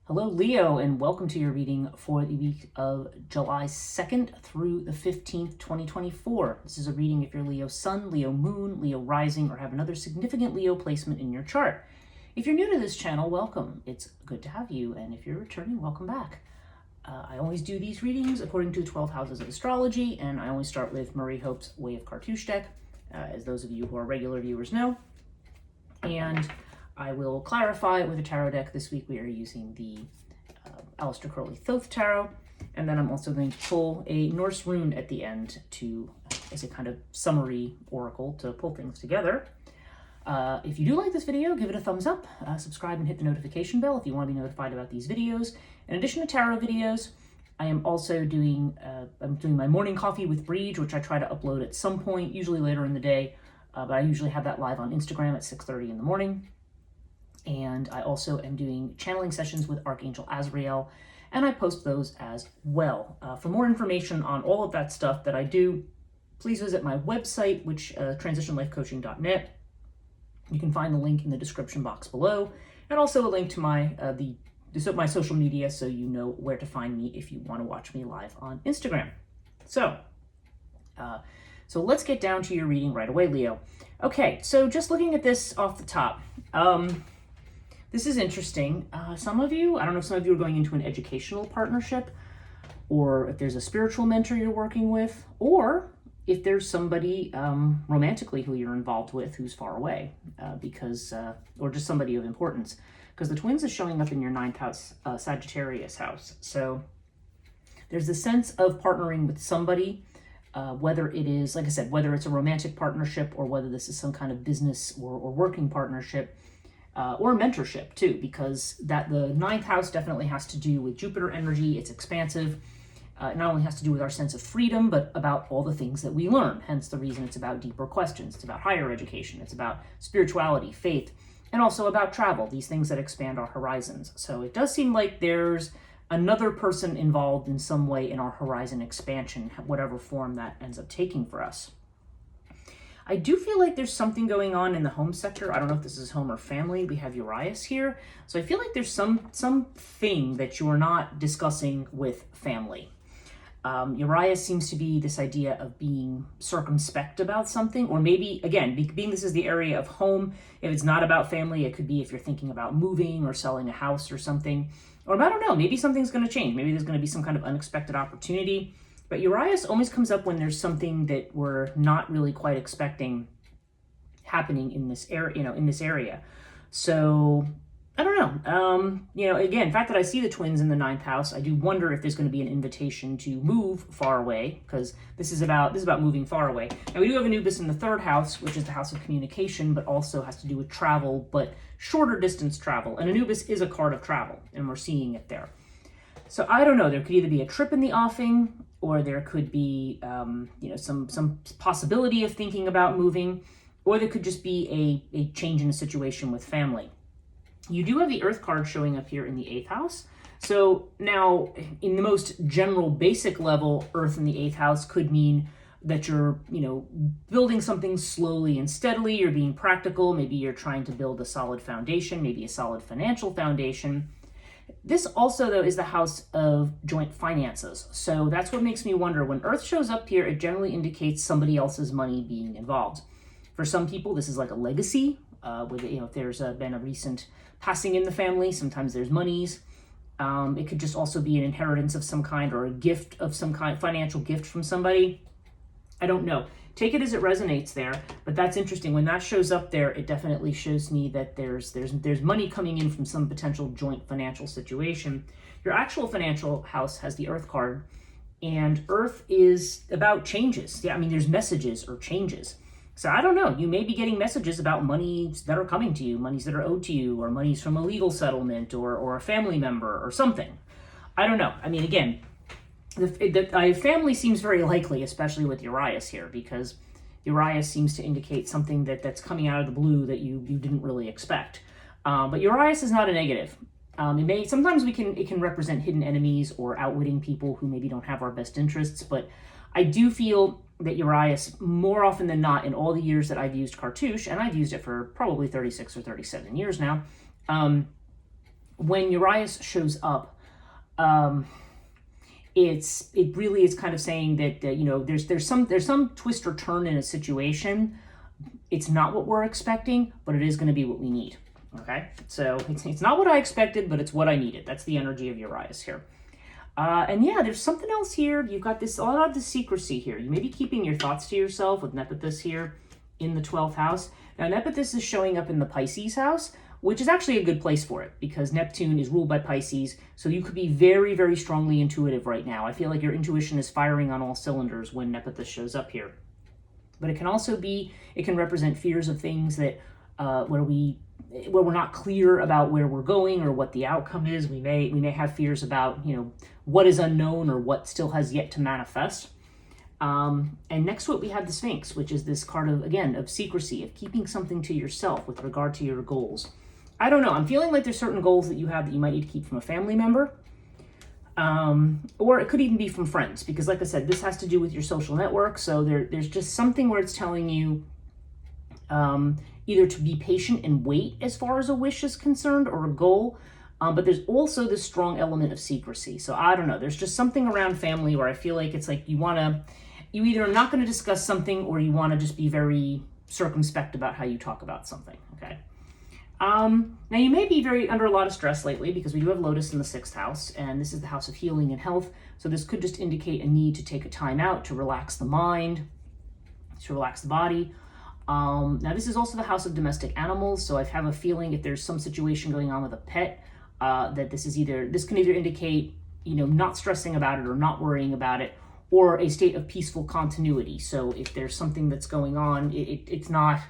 Hello, Leo, and welcome to your reading for the week of July 2nd through the 15th, 2024. This is a reading if you're Leo Sun, Leo Moon, Leo Rising, or have another significant Leo placement in your chart. If you're new to this channel, welcome. It's good to have you, and if you're returning, welcome back. I always do these readings according to the 12 houses of astrology, and I always start with Marie Hope's Way of Cartouche deck, as those of you who are regular viewers know. And I will clarify with a tarot deck. This week we are using the Aleister Crowley Thoth Tarot, and then I'm also going to pull a Norse rune at the end to as a kind of summary oracle to pull things together. If you do like this video, give it a thumbs up, subscribe and hit the notification bell if you want to be notified about these videos. In addition to tarot videos, I am also doing my morning coffee with Breege, which I try to upload at some point, usually later in the day, but I usually have that live on Instagram at 6:30 in the morning. And I also am doing channeling sessions with Archangel Azrael, and I post those as well. For more information on all of that stuff that I do, please visit my website, which transitionlifecoaching.net. You can find the link in the description box below, and also a link to my social media, so you know where to find me if you want to watch me live on Instagram. So let's get down to your reading right away, Leo. Okay, so just looking at this off the top. This is interesting. Some of you, I don't know if some of you are going into an educational partnership, or if there's a spiritual mentor you're working with, or if there's somebody romantically who you're involved with who's far away, or just somebody of importance, because the twins is showing up in your 9th house, Sagittarius house. So there's a sense of partnering with somebody, whether it is, like I said, whether it's a romantic partnership or whether this is some kind of business or working partnership. Or mentorship too, because the 9th house definitely has to do with Jupiter energy. It's expansive. It not only has to do with our sense of freedom, but about all the things that we learn. Hence the reason it's about deeper questions. It's about higher education. It's about spirituality, faith, and also about travel, these things that expand our horizons. So it does seem like there's another person involved in some way in our horizon expansion, whatever form that ends up taking for us. I do feel like there's something going on in the home sector. I don't know if this is home or family. We have Urias here. So I feel like there's something that you're not discussing with family. Urias seems to be this idea of being circumspect about something, or maybe, again, being this is the area of home, if it's not about family, it could be if you're thinking about moving or selling a house or something. Or I don't know, maybe something's going to change. Maybe there's going to be some kind of unexpected opportunity. But Urias always comes up when there's something that we're not really quite expecting happening in this area. So I don't know. Again, the fact that I see the twins in the 9th house, I do wonder if there's going to be an invitation to move far away, because this is about moving far away. Now we do have Anubis in the 3rd house, which is the house of communication, but also has to do with travel, but shorter distance travel. And Anubis is a card of travel, and we're seeing it there. So I don't know. There could either be a trip in the offing, or there could be, some possibility of thinking about moving, or there could just be a change in a situation with family. You do have the Earth card showing up here in the 8th house. So now, in the most general, basic level, Earth in the 8th house could mean that you're, building something slowly and steadily. You're being practical. Maybe you're trying to build a solid foundation, maybe a solid financial foundation. This also, though, is the house of joint finances. So that's what makes me wonder, when Earth shows up here, it generally indicates somebody else's money being involved. For some people, this is like a legacy, if there's been a recent passing in the family, sometimes there's monies. It could just also be an inheritance of some kind, or a gift of some kind, financial gift from somebody. I don't know. Take it as it resonates there, but that's interesting. When that shows up there, it definitely shows me that there's money coming in from some potential joint financial situation. Your actual financial house has the Earth card, and Earth is about changes. Yeah, there's messages or changes. So I don't know. You may be getting messages about monies that are coming to you, monies that are owed to you, or monies from a legal settlement, or a family member, or something. I don't know. Again, the family seems very likely, especially with Urias here, because Urias seems to indicate something that's coming out of the blue that you didn't really expect. But Urias is not a negative. Sometimes it can represent hidden enemies or outwitting people who maybe don't have our best interests, but I do feel that Urias, more often than not, in all the years that I've used Cartouche, and I've used it for probably 36 or 37 years now, when Urias shows up, it really is kind of saying that there's some twist or turn in a situation. It's not what we're expecting, but it is going to be what we need. Okay, so it's not what I expected, but it's what I needed. That's the energy of Urias here. And yeah, there's something else here. You've got a lot of the secrecy here. You may be keeping your thoughts to yourself with Nephthys here in the 12th house. Now, Nephthys is showing up in the Pisces house, which is actually a good place for it because Neptune is ruled by Pisces. So you could be very, very strongly intuitive right now. I feel like your intuition is firing on all cylinders when Nephthys shows up here. But it can also be, it can represent fears of things that where we're not clear about where we're going or what the outcome is. We may have fears about what is unknown or what still has yet to manifest. And next to it we have the Sphinx, which is this card of secrecy, of keeping something to yourself with regard to your goals. I don't know. I'm feeling like there's certain goals that you have that you might need to keep from a family member. Or it could even be from friends, because like I said, this has to do with your social network. So there's just something where it's telling you either to be patient and wait as far as a wish is concerned or a goal. But there's also this strong element of secrecy. So I don't know. There's just something around family where I feel like it's like you either are not going to discuss something or you want to just be very circumspect about how you talk about something. Okay. Now you may be under a lot of stress lately because we do have Lotus in the 6th house, and this is the house of healing and health. So this could just indicate a need to take a time out to relax the mind, to relax the body. Now this is also the house of domestic animals. So I have a feeling if there's some situation going on with a pet, that this can either indicate, not stressing about it or not worrying about it, or a state of peaceful continuity. So if there's something that's going on, it's not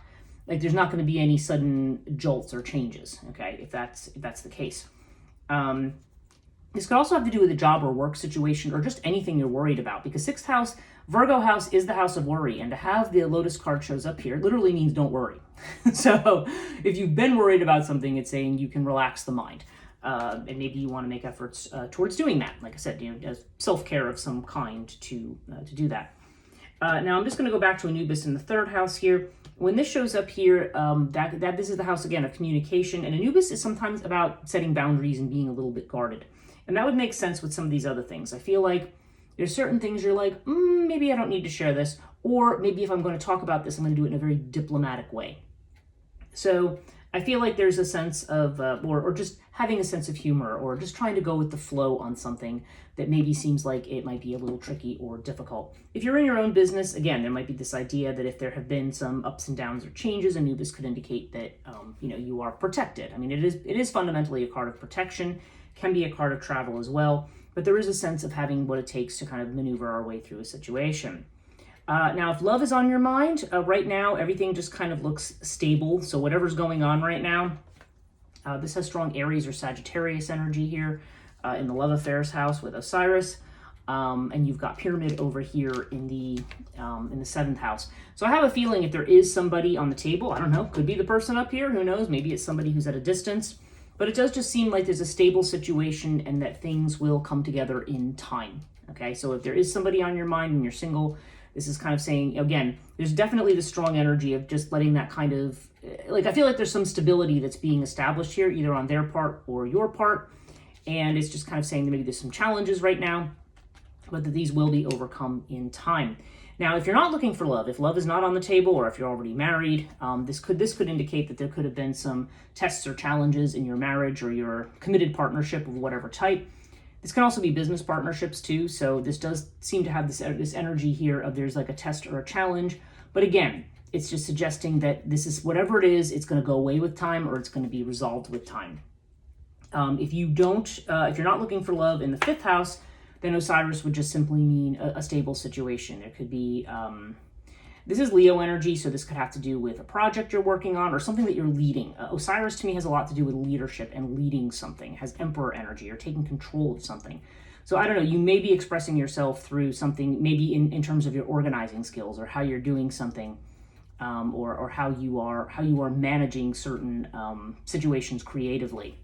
like there's not going to be any sudden jolts or changes. Okay, if that's the case. This could also have to do with a job or work situation or just anything you're worried about, because 6th house, Virgo house, is the house of worry, and to have the Lotus card shows up here literally means don't worry. So if you've been worried about something, it's saying you can relax the mind. And maybe you want to make efforts towards doing that. Like I said, self-care of some kind to do that. Now I'm just going to go back to Anubis in the 3rd house here. When this shows up here, this is the house again of communication, and Anubis is sometimes about setting boundaries and being a little bit guarded. And that would make sense with some of these other things. I feel like there's certain things you're like, maybe I don't need to share this, or maybe if I'm going to talk about this, I'm going to do it in a very diplomatic way. So I feel like there's a sense of, or just having a sense of humor, or just trying to go with the flow on something that maybe seems like it might be a little tricky or difficult. If you're in your own business, again, there might be this idea that if there have been some ups and downs or changes, Anubis could indicate that, you are protected. I mean, it is fundamentally a card of protection, can be a card of travel as well, but there is a sense of having what it takes to kind of maneuver our way through a situation. Now, if love is on your mind, right now, everything just kind of looks stable. So whatever's going on right now, this has strong Aries or Sagittarius energy here in the love affairs house with Osiris. And you've got Pyramid over here in the 7th house. So I have a feeling if there is somebody on the table, I don't know, could be the person up here, who knows, maybe it's somebody who's at a distance. But it does just seem like there's a stable situation and that things will come together in time. Okay, so if there is somebody on your mind and you're single, this is kind of saying, again, there's definitely the strong energy of just letting that kind of, I feel like there's some stability that's being established here, either on their part or your part. And it's just kind of saying that maybe there's some challenges right now, but that these will be overcome in time. Now, if you're not looking for love, if love is not on the table, or if you're already married, this could indicate that there could have been some tests or challenges in your marriage or your committed partnership of whatever type. This can also be business partnerships too. So this does seem to have this energy here of there's like a test or a challenge. But again, it's just suggesting that this is whatever it is, it's going to go away with time, or it's going to be resolved with time. If you're not looking for love in the 5th house, then Osiris would just simply mean a stable situation. There could be, this is Leo energy, so this could have to do with a project you're working on or something that you're leading. Osiris to me has a lot to do with leadership and leading something. It has Emperor energy or taking control of something. So I don't know, you may be expressing yourself through something, maybe in terms of your organizing skills or how you're doing something, or how you are managing certain situations creatively.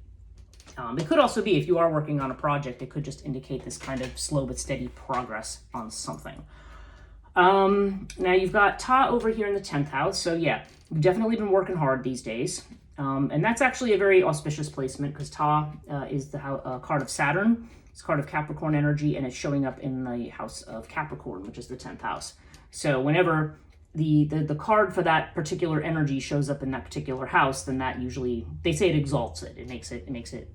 It could also be, if you are working on a project, it could just indicate this kind of slow but steady progress on something. Now you've got Ta over here in the 10th house. So yeah, you've definitely been working hard these days. And that's actually a very auspicious placement because Ta is the card of Saturn. It's a card of Capricorn energy, and it's showing up in the house of Capricorn, which is the 10th house. So whenever the card for that particular energy shows up in that particular house, then that usually, they say it exalts it. It makes it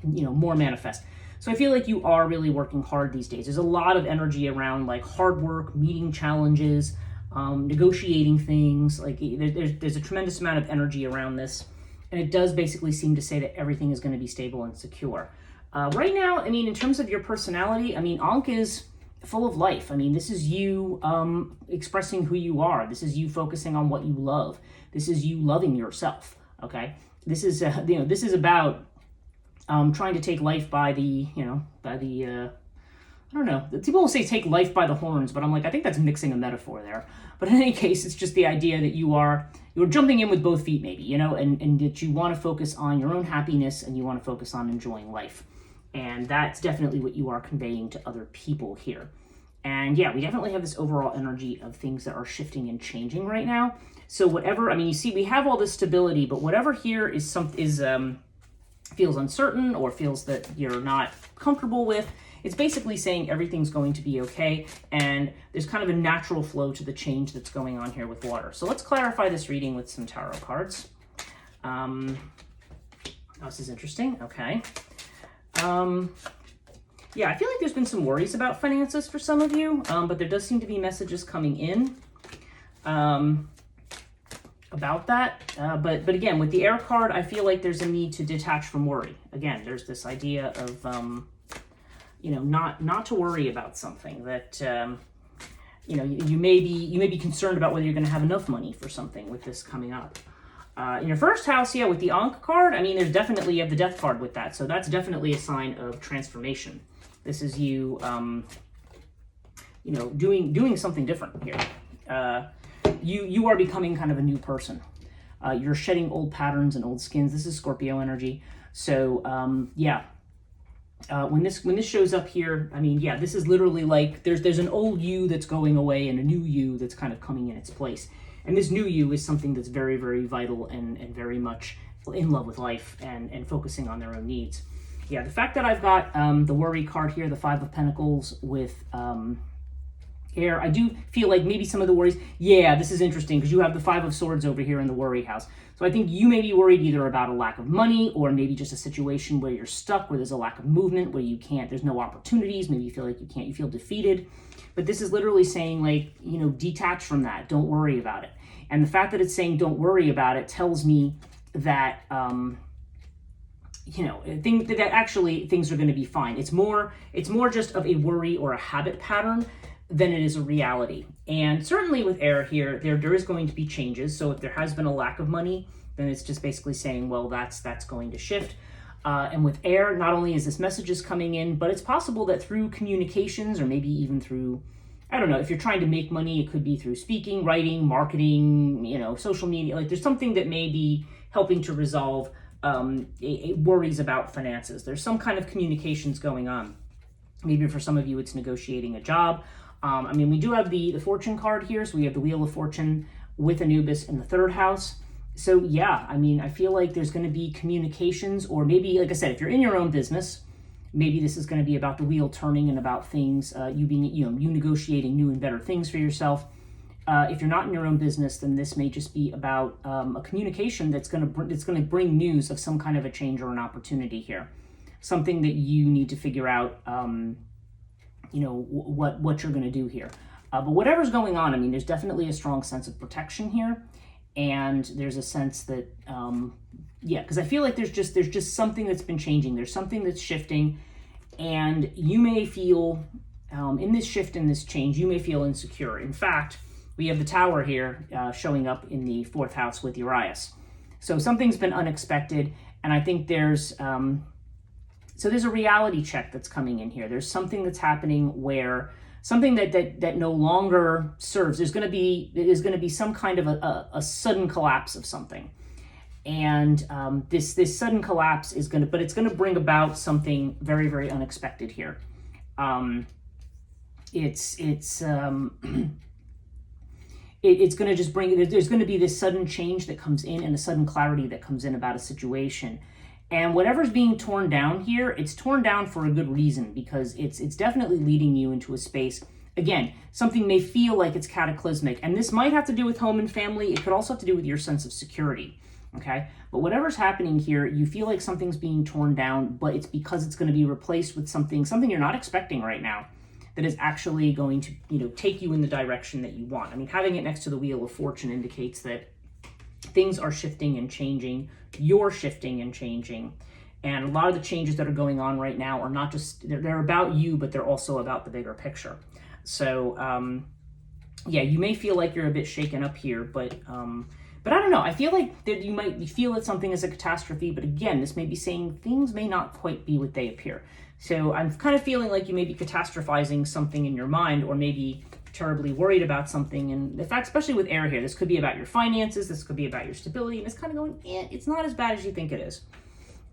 more manifest. So I feel like you are really working hard these days. There's a lot of energy around like hard work, meeting challenges, negotiating things. Like there's a tremendous amount of energy around this, and it does basically seem to say that everything is going to be stable and secure. Right now, I mean, in terms of your personality, I mean, Ankh is full of life. I mean, this is you expressing who you are. This is you focusing on what you love. This is you loving yourself. Okay, this is this is about trying to take life by the I don't know. People will say take life by the horns, but I'm like, I think that's mixing a metaphor there. But in any case, it's just the idea that you're jumping in with both feet, maybe, and that you want to focus on your own happiness and you want to focus on enjoying life. And that's definitely what you are conveying to other people here. And yeah, we definitely have this overall energy of things that are shifting and changing right now. So whatever, I mean, you see, we have all this stability, but whatever here feels uncertain or feels that you're not comfortable with, it's basically saying everything's going to be okay, and there's kind of a natural flow to the change that's going on here with water. So let's clarify this reading with some tarot cards. This is interesting. Okay. Yeah, I feel like there's been some worries about finances for some of you, but there does seem to be messages coming in about that. But again, with the air card, I feel like there's a need to detach from worry. Again, there's this idea of not to worry about something that you may be concerned about whether you're going to have enough money for something with this coming up. In your first house, yeah, with the Ankh card, I mean, you have the Death card with that, so that's definitely a sign of transformation. This is you, doing something different here. You are becoming kind of a new person. You're shedding old patterns and old skins. This is Scorpio energy. So yeah. When this shows up here, I mean, yeah, this is literally like there's an old you that's going away and a new you that's kind of coming in its place. And this new you is something that's very, very vital and very much in love with life and focusing on their own needs. Yeah, the fact that I've got the worry card here, the Five of Pentacles with air, I do feel like maybe some of the worries, yeah, this is interesting because you have the Five of Swords over here in the worry house. So I think you may be worried either about a lack of money or maybe just a situation where you're stuck, where there's a lack of movement, where there's no opportunities, maybe you feel like you feel defeated. But this is literally saying like, detach from that, don't worry about it. And the fact that it's saying don't worry about it tells me that, that actually things are going to be fine. It's more just of a worry or a habit pattern than it is a reality. And certainly with air here, there is going to be changes. So if there has been a lack of money, then it's just basically saying, well, that's going to shift. And with air, not only is this messages coming in, but it's possible that through communications or maybe even through, I don't know, if you're trying to make money, it could be through speaking, writing, marketing, social media. Like there's something that may be helping to resolve worries about finances. There's some kind of communications going on. Maybe for some of you, it's negotiating a job. We do have the fortune card here. So we have the Wheel of Fortune with Anubis in the third house. So yeah, I feel like there's going to be communications, or maybe, like I said, if you're in your own business, maybe this is going to be about the wheel turning and about things, you negotiating new and better things for yourself. If you're not in your own business, then this may just be about a communication that's going to bring news of some kind of a change or an opportunity here. Something that you need to figure out, what you're going to do here. But whatever's going on, there's definitely a strong sense of protection here. And there's a sense that, because I feel like there's just something that's been changing. There's something that's shifting, and you may feel, in this shift, in this change, you may feel insecure. In fact, we have the Tower here showing up in the fourth house with Urias. So something's been unexpected, and I think there's a reality check that's coming in here. There's something that's happening where something that no longer serves. There's going to be some kind of a sudden collapse of something, and this sudden collapse is going to bring about something very, very unexpected here. it's going to just there's going to be this sudden change that comes in and a sudden clarity that comes in about a situation. And whatever's being torn down here, it's torn down for a good reason, because it's definitely leading you into a space. Again, something may feel like it's cataclysmic, and this might have to do with home and family. It could also have to do with your sense of security, okay? But whatever's happening here, you feel like something's being torn down, but it's because it's going to be replaced with something you're not expecting right now, that is actually going to, take you in the direction that you want. I mean, having it next to the Wheel of Fortune indicates that things are shifting and changing. You're shifting and changing. And a lot of the changes that are going on right now are not just, they're about you, but they're also about the bigger picture. So, yeah, you may feel like you're a bit shaken up here, but I don't know. I feel like that you might feel that something is a catastrophe, but again, this may be saying things may not quite be what they appear. So I'm kind of feeling like you may be catastrophizing something in your mind, or maybe terribly worried about something. And in fact, especially with air here, this could be about your finances, this could be about your stability, and it's kind of going, it's not as bad as you think it is.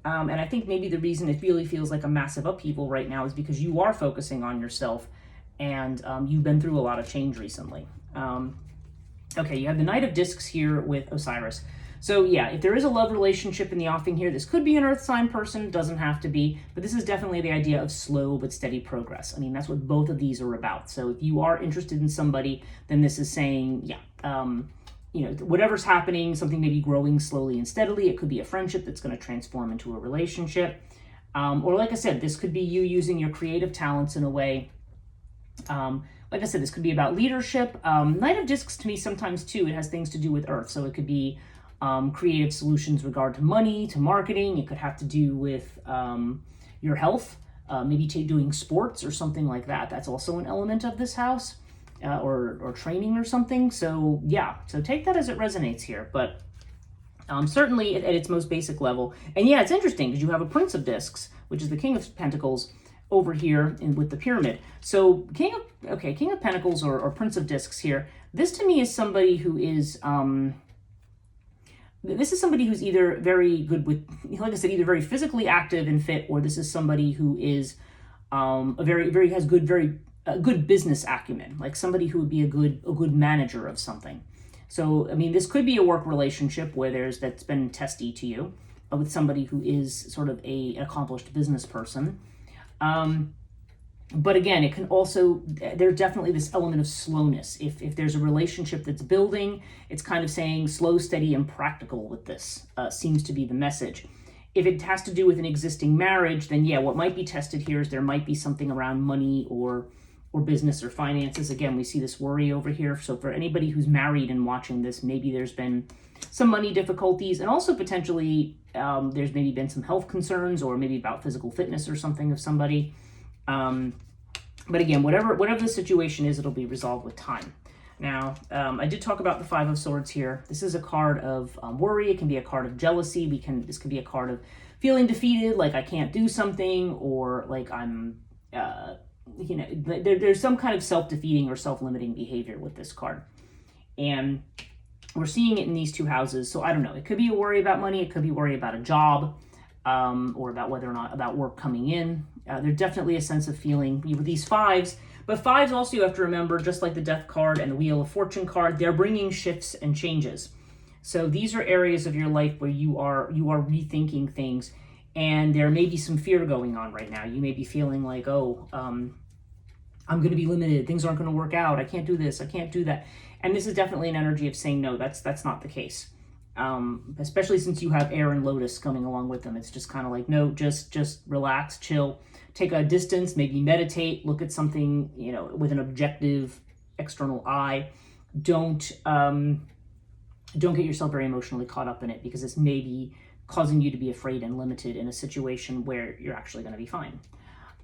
And I think maybe the reason it really feels like a massive upheaval right now is because you are focusing on yourself, and you've been through a lot of change recently. Okay, you have the Knight of Discs here with Osiris. So yeah, if there is a love relationship in the offing here, this could be an earth sign person, doesn't have to be, but this is definitely the idea of slow but steady progress. I mean, that's what both of these are about. So if you are interested in somebody, then this is saying, yeah, whatever's happening, something may be growing slowly and steadily. It could be a friendship that's going to transform into a relationship. Or like I said, this could be you using your creative talents in a way. Like I said, this could be about leadership. Knight of Discs to me sometimes too, it has things to do with earth. So it could be creative solutions regard to money, to marketing. It could have to do with your health, maybe doing sports or something like that. That's also an element of this house, or training or something. So yeah, so take that as it resonates here. But certainly at its most basic level. And yeah, it's interesting because you have a Prince of Discs, which is the King of Pentacles, over here with the pyramid. So King of Pentacles or Prince of Discs here, this to me is somebody who is, this is somebody who's either very good with, like I said, either very physically active and fit, or this is somebody who is has good business acumen, like somebody who would be a good manager of something. So, I mean, this could be a work relationship where that's been testy to you, with somebody who is sort of an accomplished business person. But again, it can also, there's definitely this element of slowness. If there's a relationship that's building, it's kind of saying slow, steady, and practical with this, seems to be the message. If it has to do with an existing marriage, then yeah, what might be tested here is there might be something around money or business or finances. Again, we see this worry over here. So for anybody who's married and watching this, maybe there's been some money difficulties, and also potentially there's maybe been some health concerns, or maybe about physical fitness or something of somebody. But again, whatever the situation is, it'll be resolved with time. Now, I did talk about the Five of Swords here. This is a card of worry. It can be a card of jealousy. This could be a card of feeling defeated, like I can't do something, or like I'm, there's some kind of self-defeating or self-limiting behavior with this card. And we're seeing it in these two houses. So I don't know. It could be a worry about money. It could be worry about a job, or about whether or not about work coming in. There's definitely a sense of feeling with these fives. But fives also, you have to remember, just like the Death card and the Wheel of Fortune card, they're bringing shifts and changes. So these are areas of your life where you are rethinking things, and there may be some fear going on right now. You may be feeling like, I'm going to be limited. Things aren't going to work out. I can't do this. I can't do that. And this is definitely an energy of saying, no, that's not the case. Especially since you have air and lotus coming along with them. It's just kind of like, no, just relax, chill, take a distance, maybe meditate, look at something, with an objective external eye. Don't get yourself very emotionally caught up in it, because it's maybe causing you to be afraid and limited in a situation where you're actually going to be fine.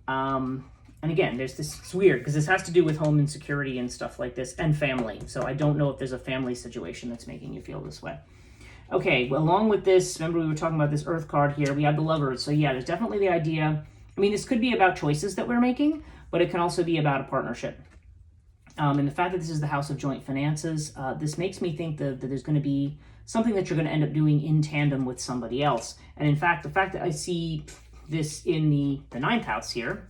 And again, it's weird because this has to do with home insecurity and stuff like this, and family. So I don't know if there's a family situation that's making you feel this way. Okay, well, along with this, remember we were talking about this Earth card here. We have the Lovers. So yeah, there's definitely the idea. I mean, this could be about choices that we're making, but it can also be about a partnership. And the fact that this is the house of joint finances, this makes me think that there's going to be something that you're going to end up doing in tandem with somebody else. And in fact, the fact that I see this in the ninth house here,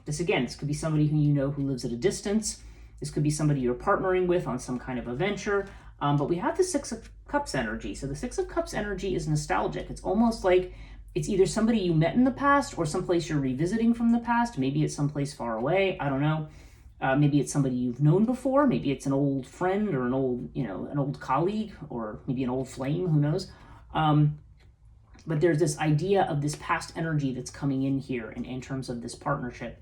this could be somebody who who lives at a distance. This could be somebody you're partnering with on some kind of a venture. But we have the Six of Cups energy. So the Six of Cups energy is nostalgic. It's almost like it's either somebody you met in the past or someplace you're revisiting from the past. Maybe it's someplace far away. I don't know. Maybe it's somebody you've known before. Maybe it's an old friend or an old colleague, or maybe an old flame. Who knows? But there's this idea of this past energy that's coming in here in terms of this partnership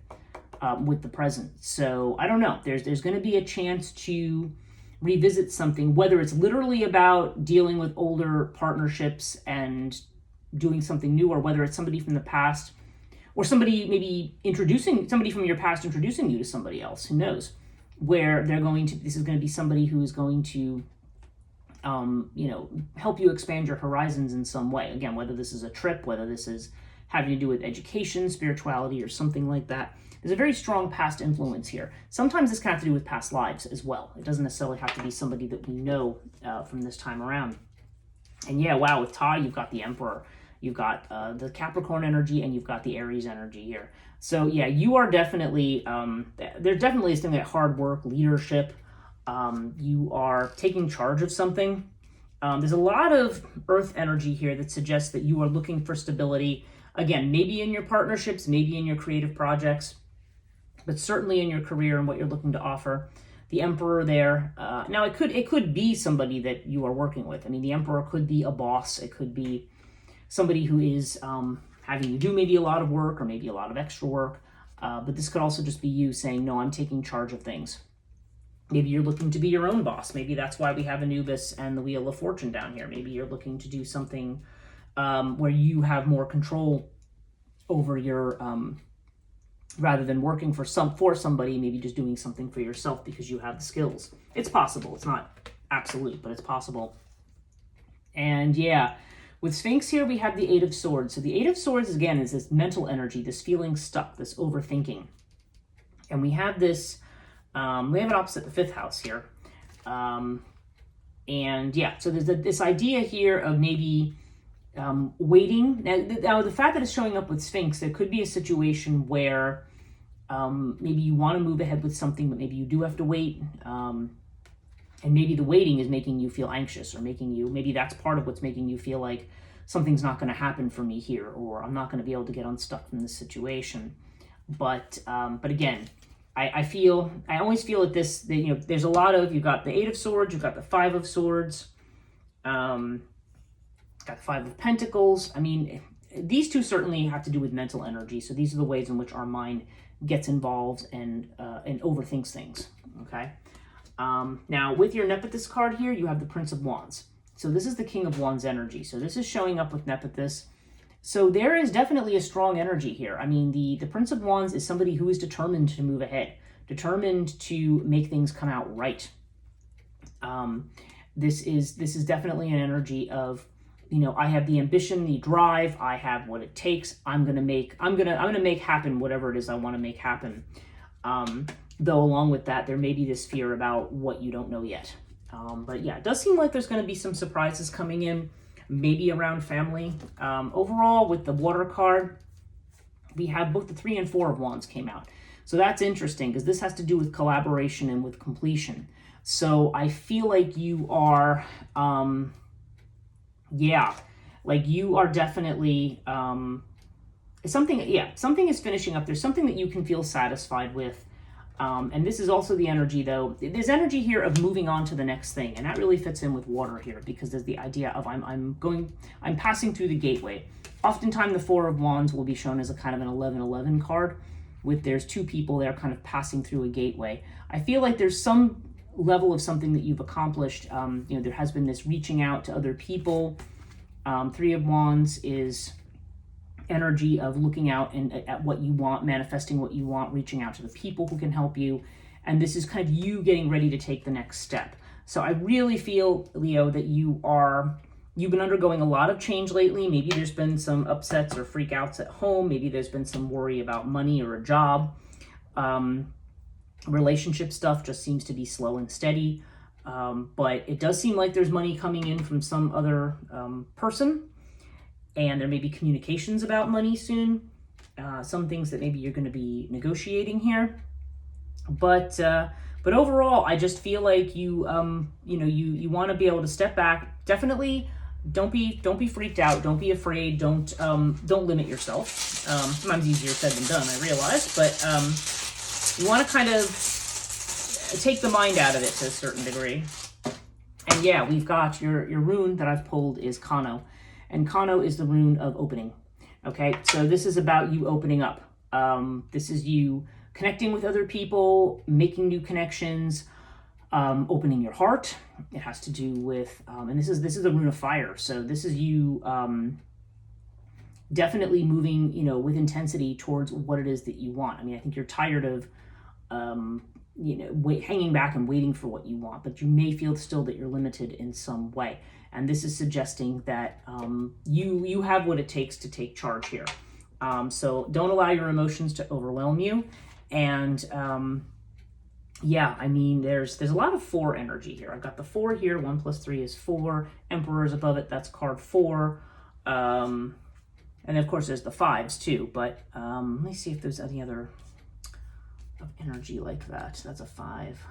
with the present. So I don't know. There's going to be a chance to revisit something, whether it's literally about dealing with older partnerships and doing something new, or whether it's somebody from the past, or somebody maybe somebody from your past introducing you to somebody else. Who knows? Where this is going to be somebody who is going to help you expand your horizons in some way. Again, whether this is a trip, whether this is having to do with education, spirituality, or something like that. There's a very strong past influence here. Sometimes this can have to do with past lives as well. It doesn't necessarily have to be somebody that we know from this time around. And yeah, wow, with Ty, you've got the Emperor. You've got the Capricorn energy, and you've got the Aries energy here. So yeah, you are definitely, there definitely is something like hard work, leadership. You are taking charge of something. There's a lot of Earth energy here that suggests that you are looking for stability. Again, maybe in your partnerships, maybe in your creative projects, but certainly in your career and what you're looking to offer. The Emperor there. Now, it could be somebody that you are working with. I mean, the Emperor could be a boss. It could be somebody who is having you do maybe a lot of work or maybe a lot of extra work. But this could also just be you saying, no, I'm taking charge of things. Maybe you're looking to be your own boss. Maybe that's why we have Anubis and the Wheel of Fortune down here. Maybe you're looking to do something where you have more control over your, rather than working for somebody, maybe just doing something for yourself because you have the skills. It's possible. It's not absolute, but it's possible. And yeah, with Sphinx here, we have the Eight of Swords. So the Eight of Swords, again, is this mental energy, this feeling stuck, this overthinking. And we have this, we have it opposite the fifth house here. And yeah, so there's this idea here of maybe waiting. Now, the fact that it's showing up with Sphinx, there could be a situation where maybe you want to move ahead with something, but maybe you do have to wait. And maybe the waiting is making you feel anxious, or maybe that's part of what's making you feel like something's not going to happen for me here, or I'm not going to be able to get unstuck from this situation. But again, I always feel at this, that, there's a lot of, you've got the Eight of Swords, you've got the Five of Swords, got the Five of Pentacles. I mean, these two certainly have to do with mental energy. So these are the ways in which our mind gets involved and overthinks things. Okay. Now, with your Nephthys card here, you have the Prince of Wands. So this is the King of Wands energy. So this is showing up with Nephthys. So there is definitely a strong energy here. I mean, the Prince of Wands is somebody who is determined to move ahead, determined to make things come out right. This is definitely an energy of, I have the ambition, the drive, I have what it takes. I'm gonna make happen whatever it is I want to make happen. Though along with that, there may be this fear about what you don't know yet. But yeah, it does seem like there's going to be some surprises coming in, maybe around family. Overall, with the Water card, we have both the 3 and 4 of Wands came out. So that's interesting, because this has to do with collaboration and with completion. So I feel like you are, you are definitely, something is finishing up. There's something that you can feel satisfied with. And this is also the energy, though. There's energy here of moving on to the next thing, and that really fits in with Water here, because there's the idea of I'm passing through the gateway. Oftentimes, the 4 of Wands will be shown as a kind of an 11-11 card, with there's 2 people there kind of passing through a gateway. I feel like there's some level of something that you've accomplished. There has been this reaching out to other people. 3 of Wands is energy of looking out and at what you want, manifesting what you want, reaching out to the people who can help you. And this is kind of you getting ready to take the next step. So I really feel, Leo, that you've been undergoing a lot of change lately. Maybe there's been some upsets or freakouts at home. Maybe there's been some worry about money or a job. Relationship stuff just seems to be slow and steady. But it does seem like there's money coming in from some other person. And there may be communications about money soon. Some things that maybe you're going to be negotiating here. But overall, I just feel like you want to be able to step back. Definitely, don't be freaked out. Don't be afraid. Don't limit yourself. Sometimes easier said than done, I realize, but you want to kind of take the mind out of it to a certain degree. And yeah, we've got your rune that I've pulled is Kano, and Kano is the rune of opening. Okay, so this is about you opening up. This is you connecting with other people, making new connections, opening your heart. It has to do with, and this is a rune of fire. So this is you definitely moving, with intensity towards what it is that you want. I mean, I think you're tired of, hanging back and waiting for what you want, but you may feel still that you're limited in some way. And this is suggesting that you have what it takes to take charge here. So don't allow your emotions to overwhelm you. And yeah, I mean, there's a lot of 4 energy here. I've got the 4 here. 1 + 3 is 4. Emperor's above it. That's card 4. And of course, there's the 5s too. But let me see if there's any other of energy like that. That's a 5.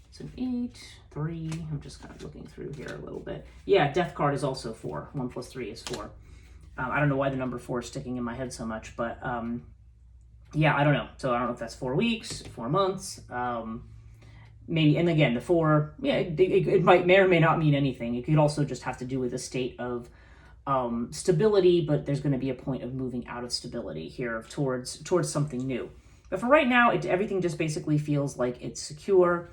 It's an 8, 3. I'm just kind of looking through here a little bit. Yeah, Death card is also 4. 1 + 3 is 4. I don't know why the number 4 is sticking in my head so much, but yeah, I don't know. So I don't know if that's 4 weeks, 4 months, maybe. And again, the 4, yeah, it may or may not mean anything. It could also just have to do with a state of stability, but there's going to be a point of moving out of stability here towards something new. But for right now, everything just basically feels like it's secure,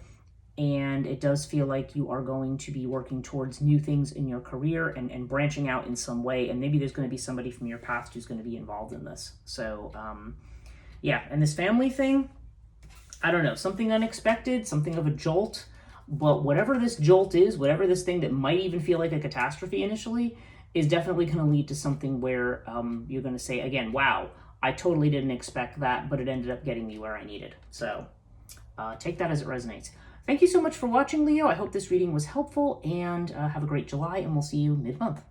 and it does feel like you are going to be working towards new things in your career and branching out in some way, and maybe there's going to be somebody from your past who's going to be involved in this. So yeah, and this family thing, I don't know, something unexpected, something of a jolt, but whatever this jolt is, whatever this thing that might even feel like a catastrophe initially, is definitely going to lead to something where you're going to say, again, wow, I totally didn't expect that, but it ended up getting me where I needed. So take that as it resonates. Thank you so much for watching, Leo. I hope this reading was helpful, and have a great July, and we'll see you mid-month.